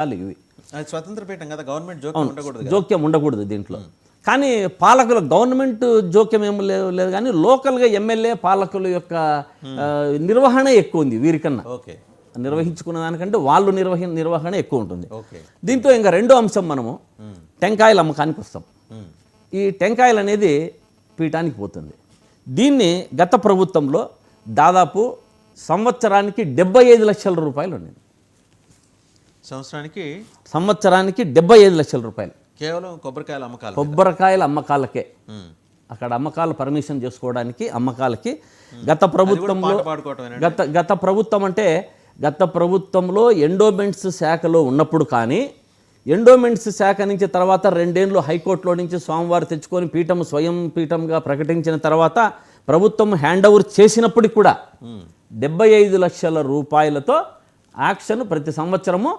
ఇవి స్వతంత్ర పీఠం కదా, గవర్నమెంట్ జోక్యం ఉండకూడదు, జోక్యం ఉండకూడదు దీంట్లో. కానీ పాలకుల గవర్నమెంట్ జోక్యం ఏం లేదు, కానీ లోకల్గా ఎమ్మెల్యే పాలకుల యొక్క నిర్వహణ ఎక్కువ ఉంది వీరికన్నా. ఓకే, నిర్వహించుకున్న దానికంటే వాళ్ళు నిర్వహణ ఎక్కువ ఉంటుంది. దీంతో ఇంకా రెండో అంశం మనము టెంకాయల అమ్మకానికి వస్తాం. ఈ టెంకాయలు అనేది పీఠానికి పోతుంది. దీన్ని గత ప్రభుత్వంలో దాదాపు సంవత్సరానికి 75 లక్షల రూపాయలు ఉన్నాయి. సంవత్సరానికి 75 లక్షల రూపాయలు కేవలం కొబ్బరికాయల అమ్మకాలకే. అక్కడ అమ్మకాలు పర్మిషన్ చేసుకోవడానికి అమ్మకాలకి గత ప్రభుత్వంలో గత ప్రభుత్వం అంటే గత ప్రభుత్వంలో ఎండోమెంట్స్ శాఖలో ఉన్నప్పుడు, కానీ ఎండోమెంట్స్ శాఖ నుంచి తర్వాత 2 ఏళ్ళు హైకోర్టులో నుంచి స్వామివారు తెచ్చుకొని పీఠం స్వయం పీఠంగా ప్రకటించిన తర్వాత ప్రభుత్వం హ్యాండ్ ఓవర్ చేసినప్పటికి కూడా 75 లక్షల రూపాయలతో యాక్షన్ ప్రతి సంవత్సరము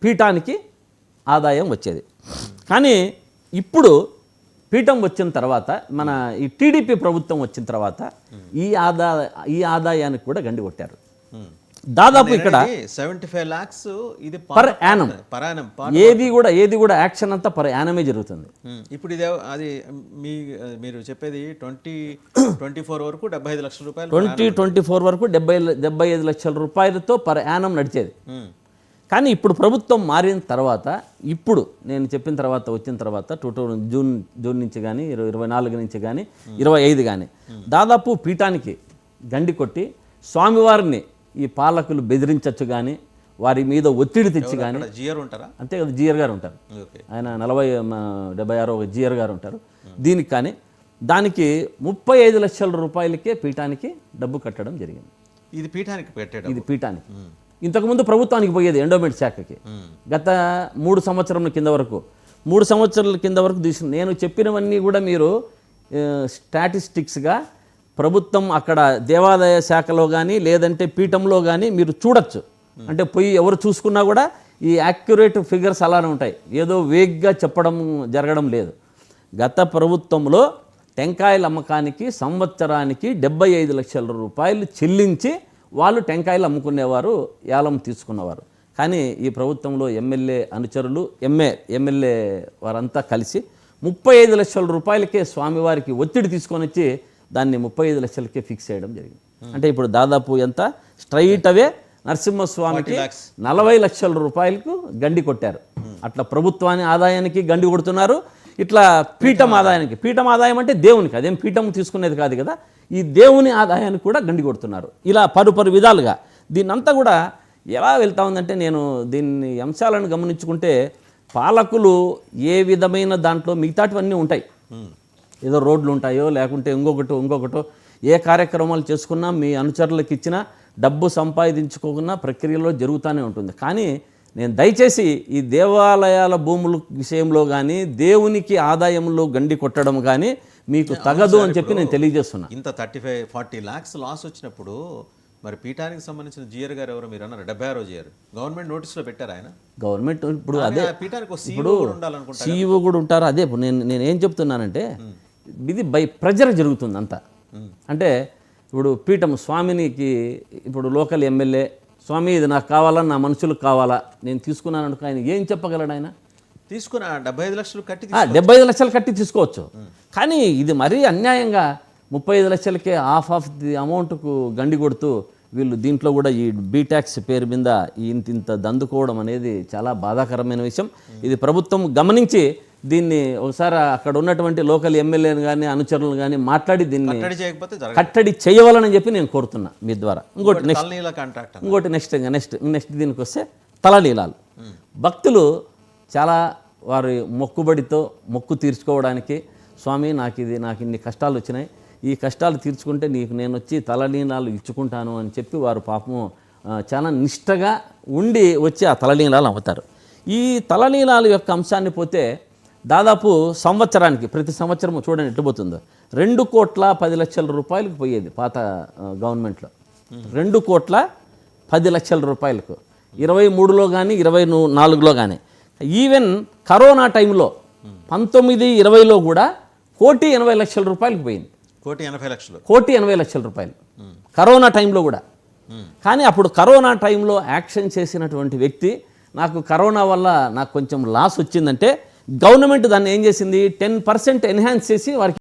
పీఠానికి ఆదాయం వచ్చేది. కానీ ఇప్పుడు పీఠం వచ్చిన తర్వాత, మన ఈ టీడీపీ ప్రభుత్వం వచ్చిన తర్వాత ఈ ఆదాయానికి కూడా గండి కొట్టారు. దాదాపు ఇక్కడ 75 lakhs ఇది పర్ యానం. ఏది కూడా యాక్షన్ అంతా పర్ యానమే జరుగుతుంది. ఇప్పుడు ఇదే అది మీరు చెప్పేది 2024 వరకు 75 లక్షల రూపాయలు, 2024 వరకు 75 లక్షల రూపాయలతో పర్ యానం నడిచేది. కానీ ఇప్పుడు ప్రభుత్వం మారిన తర్వాత, ఇప్పుడు నేను చెప్పిన తర్వాత వచ్చిన తర్వాత జూన్ నుంచి కానీ 24 నుంచి కానీ 25 కానీ దాదాపు పీఠానికి గండి కొట్టి స్వామివారిని ఈ పాలకులు బెదిరించచ్చు కానీ, వారి మీద ఒత్తిడి తెచ్చి కానీ, అంతే కదా జిఆర్ గారు ఉంటారు, ఆయన 76 జిఆర్ గారు ఉంటారు. దీనికి కానీ దానికి 35 లక్షల రూపాయలకే పీఠానికి డబ్బు కట్టడం జరిగింది. ఇది పీఠానికి ఇంతకుముందు ప్రభుత్వానికి పోయేది ఎండోమెంట్ శాఖకి. గత 3 సంవత్సరాల కింద వరకు తీసుకుని నేను చెప్పినవన్నీ కూడా మీరు స్టాటిస్టిక్స్గా ప్రభుత్వం అక్కడ దేవాదాయ శాఖలో కానీ లేదంటే పీఠంలో కానీ మీరు చూడొచ్చు. అంటే పోయి ఎవరు చూసుకున్నా కూడా ఈ యాక్యురేట్ ఫిగర్స్ అలానే ఉంటాయి, ఏదో వేగ్గా చెప్పడం జరగడం లేదు. గత ప్రభుత్వంలో టెంకాయల అమ్మకానికి సంవత్సరానికి 75 లక్షల రూపాయలు చెల్లించి వాళ్ళు టెంకాయలు అమ్ముకునేవారు, ఏలం తీసుకున్నవారు. కానీ ఈ ప్రభుత్వంలో ఎమ్మెల్యే అనుచరులు ఎమ్మెల్యే వారంతా కలిసి 35 లక్షల రూపాయలకే స్వామివారికి ఒత్తిడి తీసుకొని వచ్చి దాన్ని 35 లక్షలకే ఫిక్స్ చేయడం జరిగింది. అంటే ఇప్పుడు దాదాపు ఎంత స్ట్రైట్ అవే నరసింహస్వామికి 40 లక్షల రూపాయలకు గండి కొట్టారు. అట్లా ప్రభుత్వాన్ని ఆదాయానికి గండి కొడుతున్నారు, ఇట్లా పీఠం ఆదాయం అంటే దేవునికి, అదేం పీఠం తీసుకునేది కాదు కదా, ఈ దేవుని ఆదాయానికి కూడా గండి కొడుతున్నారు. ఇలా పరు విధాలుగా దీన్నంతా కూడా ఎలా వెళ్తా ఉందంటే, నేను దీన్ని అంశాలను గమనించుకుంటే పాలకులు ఏ విధమైన దాంట్లో మిగతాటివన్నీ ఉంటాయి, ఏదో రోడ్లు ఉంటాయో లేకుంటే ఇంకొకటో ఏ కార్యక్రమాలు చేసుకున్నా మీ అనుచరులకు ఇచ్చిన డబ్బు సంపాదించుకున్న ప్రక్రియలో జరుగుతూనే ఉంటుంది. కానీ నేను దయచేసి ఈ దేవాలయాల భూముల విషయంలో కానీ దేవునికి ఆదాయంలో గండి కొట్టడం కానీ మీకు తగదు అని చెప్పి నేను తెలియజేస్తున్నా. ఇంత 35-40 lakhs లాస్ వచ్చినప్పుడు మరి పీఠానికి సంబంధించిన జిఆర్ గారు ఎవరో మీరు అన్నారు, 76వ జిఆర్ గవర్నమెంట్ నోటీసులో పెట్టారు. ఆయన గవర్నమెంట్ ఇప్పుడు అదే పీఠానికి సీఈఓ కూడా ఉంటారు. అదే ఇప్పుడు నేను ఏం చెప్తున్నానంటే, ఇది బై ప్రెజర్ జరుగుతుంది అంతా. అంటే ఇప్పుడు పీఠం స్వామినికి ఇప్పుడు లోకల్ ఎమ్మెల్యే స్వామి ఇది నాకు కావాలా, నా మనుషులకు కావాలా, నేను తీసుకున్నాను అనుకో, ఆయన ఏం చెప్పగలడు? ఆయన తీసుకున్న 75 లక్షలు కట్టి 75 లక్షలు కట్టి తీసుకోవచ్చు. కానీ ఇది మరీ అన్యాయంగా 35 లక్షలకే హాఫ్ ఆఫ్ ది అమౌంట్కు గండి కొడుతూ వీళ్ళు దీంట్లో కూడా ఈ బీటాక్స్ పేరు మీద ఇంత దందుకోవడం అనేది చాలా బాధాకరమైన విషయం. ఇది ప్రభుత్వం గమనించి దీన్ని ఒకసారి అక్కడ ఉన్నటువంటి లోకల్ ఎమ్మెల్యేని కానీ అనుచరులను కానీ మాట్లాడి దీన్ని కట్టడి చేయవాలని చెప్పి నేను కోరుతున్నా మీ ద్వారా. ఇంకోటి నెక్స్ట్ దీనికి వస్తే తలనీలాలు. భక్తులు చాలా వారి మొక్కుబడితో మొక్కు తీర్చుకోవడానికి, స్వామి నాకు ఇన్ని కష్టాలు వచ్చినాయి, ఈ కష్టాలు తీర్చుకుంటే నేను వచ్చి తలనీలాలు ఇచ్చుకుంటాను అని చెప్పి వారు పాపము చాలా నిష్టగా ఉండి వచ్చి ఆ తలనీలాలు అమ్ముతారు. ఈ తలనీలాల యొక్క అంశాన్ని పోతే దాదాపు సంవత్సరానికి ప్రతి సంవత్సరం చూడండి ఎట్టు పోతుందో 2,10,00,000 రూపాయలకు పోయేది పాత గవర్నమెంట్లో. 2,10,00,000 రూపాయలకు 23లో కానీ 24లో కానీ. ఈవెన్ కరోనా టైంలో 19-20లో కూడా 1,80,00,000 రూపాయలకు పోయింది. 1,80,00,000 రూపాయలు కరోనా టైంలో కూడా. కానీ అప్పుడు కరోనా టైంలో యాక్షన్ చేసినటువంటి వ్యక్తి నాకు కరోనా వల్ల నాకు కొంచెం లాస్ వచ్చిందంటే గవర్నమెంట్ దాన్ని ఏం చేసింది 10% ఎన్హాన్స్ చేసి వారికి